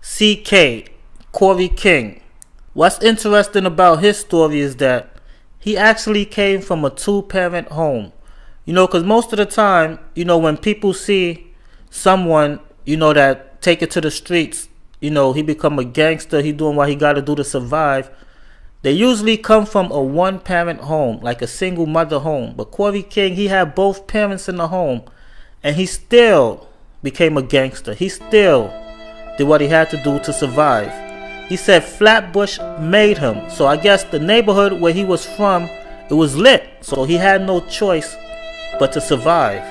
CK, Corey King. What's interesting about his story is that he actually came from a two-parent home. Because most of the time, when people see someone, that take it to the streets, he become a gangster, he doing what he got to do to survive. They usually come from a one-parent home, like a single mother home. But Corey King, he had both parents in the home, and he still became a gangster. He still did what he had to do to survive. He said Flatbush made him. So I guess the neighborhood where he was from, it was lit. So he had no choice but to survive.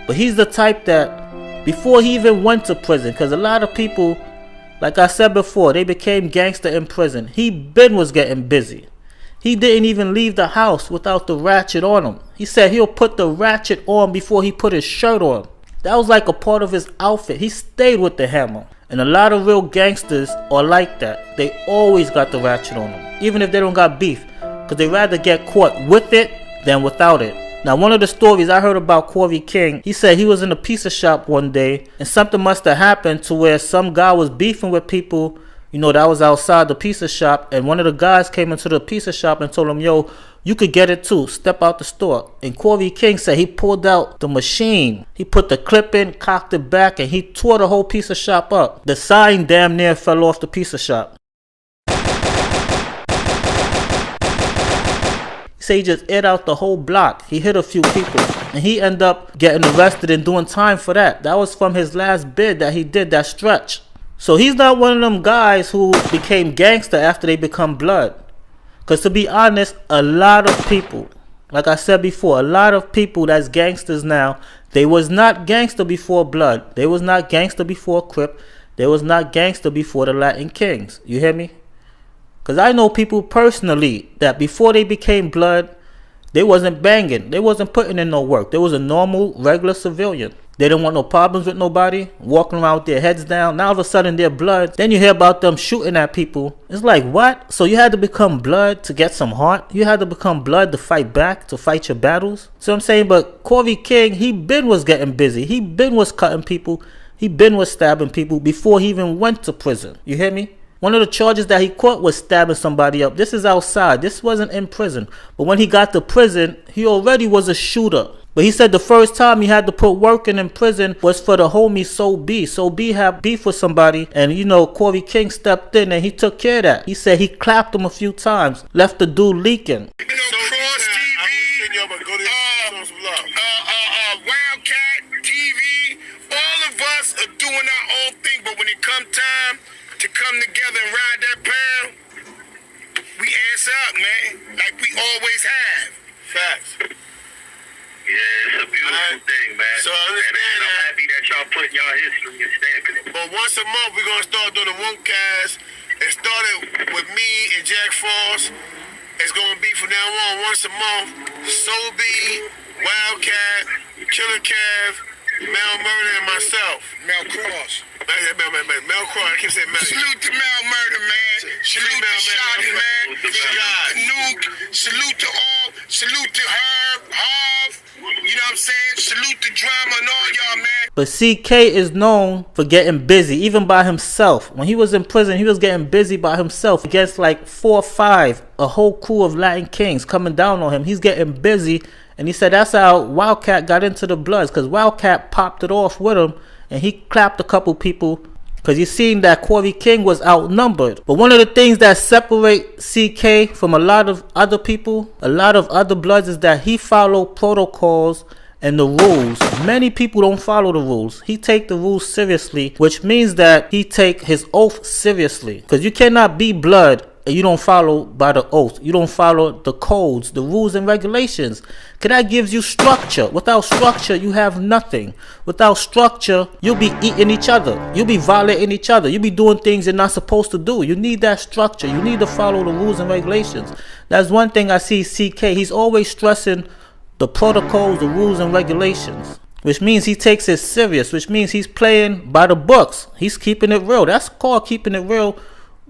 But he's the type that before he even went to prison, because a lot of people, like I said before, they became gangster in prison. He was getting busy. He didn't even leave the house without the ratchet on him. He said he'll put the ratchet on before he put his shirt on. That was like a part of his outfit. He stayed with the hammer. And a lot of real gangsters are like that. They always got the ratchet on them, even if they don't got beef, because they rather get caught with it than without it. Now, one of the stories I heard about Corey King, he said he was in a pizza shop one day, and something must have happened to where some guy was beefing with people, that was outside the pizza shop, and one of the guys came into the pizza shop and told him, yo, you could get it too, step out the store. And Corey King said he pulled out the machine, he put the clip in, cocked it back, and he tore the whole pizza shop up. The sign damn near fell off the pizza shop. He said he just ate out the whole block. He hit a few people, and he ended up getting arrested and doing time for that. That was from his last bid that he did, that stretch. So he's not one of them guys who became gangster after they become blood. Because to be honest, a lot of people, like I said before, a lot of people that's gangsters now, they was not gangster before blood. They was not gangster before Crip. They was not gangster before the Latin Kings. You hear me? Because I know people personally that before they became blood, they wasn't banging. They wasn't putting in no work. They was a normal, regular civilian. They didn't want no problems with nobody, walking around with their heads down. Now all of a sudden they're blood. Then you hear about them shooting at people. It's like, what? So you had to become blood to get some heart? You had to become blood to fight back, to fight your battles? So I'm saying, but Corey King, he was getting busy. He was cutting people. He was stabbing people before he even went to prison. You hear me? One of the charges that he caught was stabbing somebody up. This is outside. This wasn't in prison. But when he got to prison, he already was a shooter. But he said the first time he had to put work in prison was for the homie So B. So B had beef with somebody, and Corey King stepped in and he took care of that. He said he clapped him a few times, left the dude leaking. Cross TV, Wildcat TV, all of us are doing our own thing, but when it come time to come together and ride that pound, we answer up, man, like we always have. Facts. Yeah, it's a beautiful thing, man. So I understand and I'm happy that y'all putting y'all history and stamping it. But once a month, we're going to start doing the Won'Cast. It started with me and Jack Frost. It's going to be from now on once a month. Soul B, Wildcat, Killer Cav, Mel Murder, and myself. Mel Cross. Mel Cross. I keep saying Mel. Salute to Mel Murder, man. Salute to Shotty, man. Salute to Nuke. Salute to all. Salute to Herb, Harv. You know what I'm saying? Salute to Drama and all y'all, man. But CK is known for getting busy, even by himself. When he was in prison, he was getting busy by himself against like 4 or 5, a whole crew of Latin Kings coming down on him. He's getting busy, and he said that's how Wildcat got into the Bloods, because Wildcat popped it off with him, and he clapped a couple people because he seen that Corey King was outnumbered. But one of the things that separate CK from a lot of other people, a lot of other Bloods, is that he followed protocols and the rules. Many people don't follow the rules. He take the rules seriously, which means that he take his oath seriously, because you cannot be Blood and you don't follow by the oath. You don't follow the codes, the rules and regulations. Because that gives you structure. Without structure, you have nothing. Without structure, you'll be eating each other. You'll be violating each other. You'll be doing things you're not supposed to do. You need that structure. You need to follow the rules and regulations. That's one thing I see CK. He's always stressing the protocols, the rules and regulations, which means he takes it serious, which means he's playing by the books. He's keeping it real. That's called keeping it real,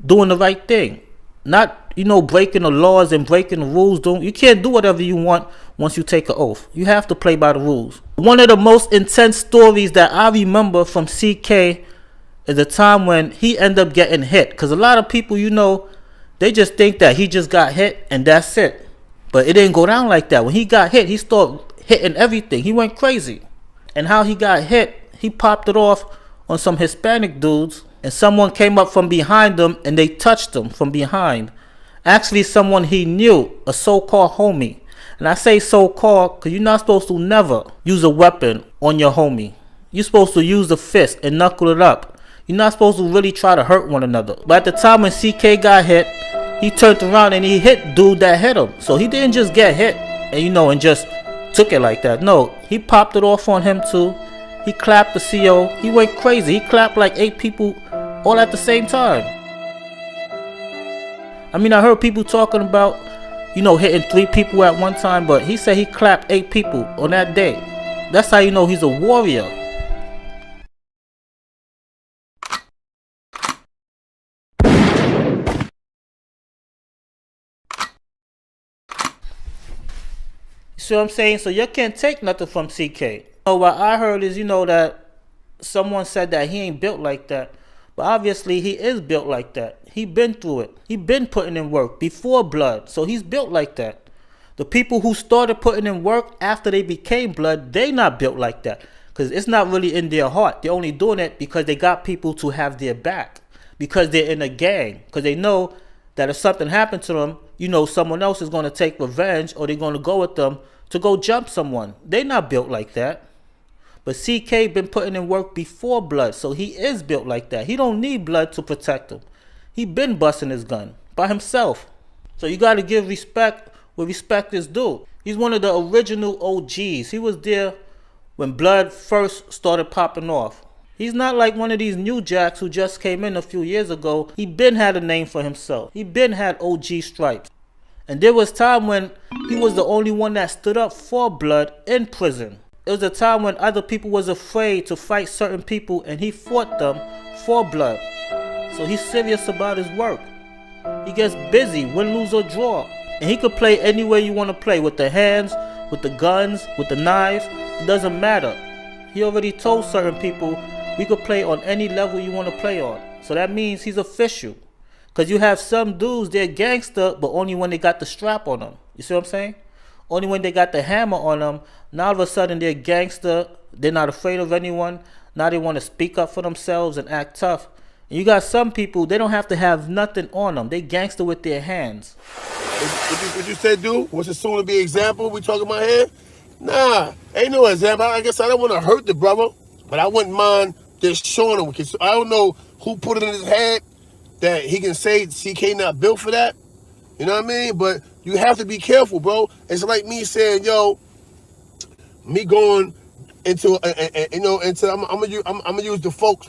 doing the right thing. Not, breaking the laws and breaking the rules. You can't do whatever you want once you take an oath. You have to play by the rules. One of the most intense stories that I remember from CK is the time when he ended up getting hit. Because a lot of people, they just think that he just got hit and that's it. But it didn't go down like that. When he got hit, he started hitting everything. He went crazy. And how he got hit, he popped it off on some Hispanic dudes. And someone came up from behind him and they touched him from behind. Actually, someone he knew, a so-called homie. And I say so-called because you're not supposed to never use a weapon on your homie. You're supposed to use the fist and knuckle it up. You're not supposed to really try to hurt one another. But at the time when CK got hit, he turned around and he hit dude that hit him. So he didn't just get hit and just took it like that. No, he popped it off on him too. He clapped the CO. He went crazy. He clapped like 8 people all at the same time. I heard people talking about, hitting 3 people at one time, but he said he clapped 8 people on that day. That's how you know he's a warrior. You see what I'm saying? So you can't take nothing from CK. What I heard is, that someone said that he ain't built like that. But obviously he is built like that. He been through it. He been putting in work before blood. So he's built like that. The people who started putting in work after they became blood, they not built like that. Because it's not really in their heart. They're only doing it because they got people to have their back. Because they're in a gang. Because they know that if something happened to them, someone else is going to take revenge or they're going to go with them to go jump someone. They not built like that. But CK been putting in work before blood, so he is built like that. He don't need blood to protect him. He been busting his gun by himself. So you got to give respect where respect is due. He's one of the original OGs. He was there when blood first started popping off. He's not like one of these new jacks who just came in a few years ago. He been had a name for himself. He been had OG stripes. And there was time when he was the only one that stood up for blood in prison. It was a time when other people was afraid to fight certain people and he fought them for blood. So he's serious about his work. He gets busy, win, lose or draw. And he could play any way you want to play, with the hands, with the guns, with the knives. It doesn't matter. He already told certain people we could play on any level you want to play on. So that means he's official. Because you have some dudes, they're gangster, but only when they got the strap on them. You see what I'm saying? Only when they got the hammer on them, now all of a sudden they're gangster. They're not afraid of anyone. Now they want to speak up for themselves and act tough. And you got some people, they don't have to have nothing on them. They gangster with their hands. What you said, dude? What's a soon to be example we talking about here? Nah, ain't no example. I guess I don't want to hurt the brother, but I wouldn't mind just showing him. Cause I don't know who put it in his head that he can say CK not built for that. You know what I mean? But you have to be careful, bro. It's like me saying, yo, me going into, I'm gonna use the folk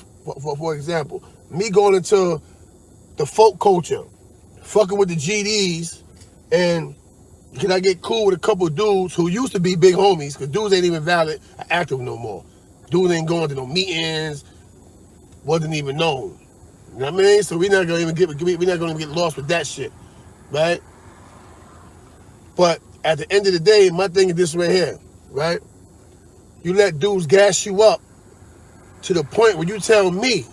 for example. Me going into the folk culture, fucking with the GDs, and can I get cool with a couple of dudes who used to be big homies? Because dudes ain't even valid, active no more. Dudes ain't going to no meetings, wasn't even known. You know what I mean? So we're not gonna get lost with that shit, right? But at the end of the day, my thing is this right here, right? You let dudes gas you up to the point where you tell me,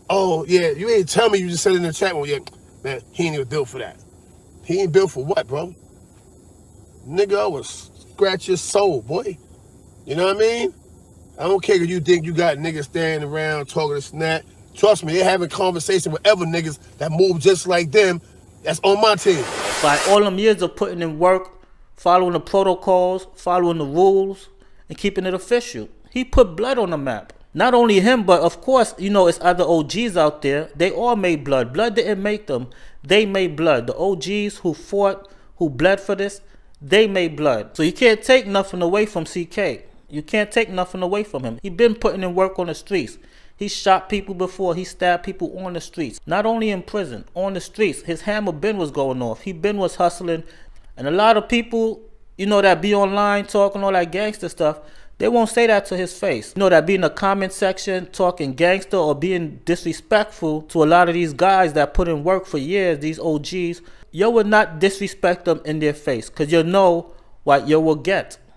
oh yeah, you ain't tell me, you just said in the chat room, yeah, man, he ain't even built for that. He ain't built for what, bro? Nigga, I would scratch your soul, boy. You know what I mean? I don't care if you think you got niggas standing around talking to snap. Trust me, they're having conversation with other niggas that move just like them. That's on my team. By all them years of putting in work, following the protocols, following the rules, and keeping it official, he put blood on the map. Not only him, but of course, it's other OGs out there. They all made blood. Blood didn't make them. They made blood. The OGs who fought, who bled for this, they made blood. So you can't take nothing away from CK. You can't take nothing away from him. He been putting in work on the streets. He shot people before. He stabbed people on the streets. Not only in prison, on the streets. His hammer been was going off. He been was hustling. And a lot of people, that be online talking all that gangster stuff, they won't say that to his face. That be in the comment section talking gangster or being disrespectful to a lot of these guys that put in work for years, these OGs, you would not disrespect them in their face because you know what you will get.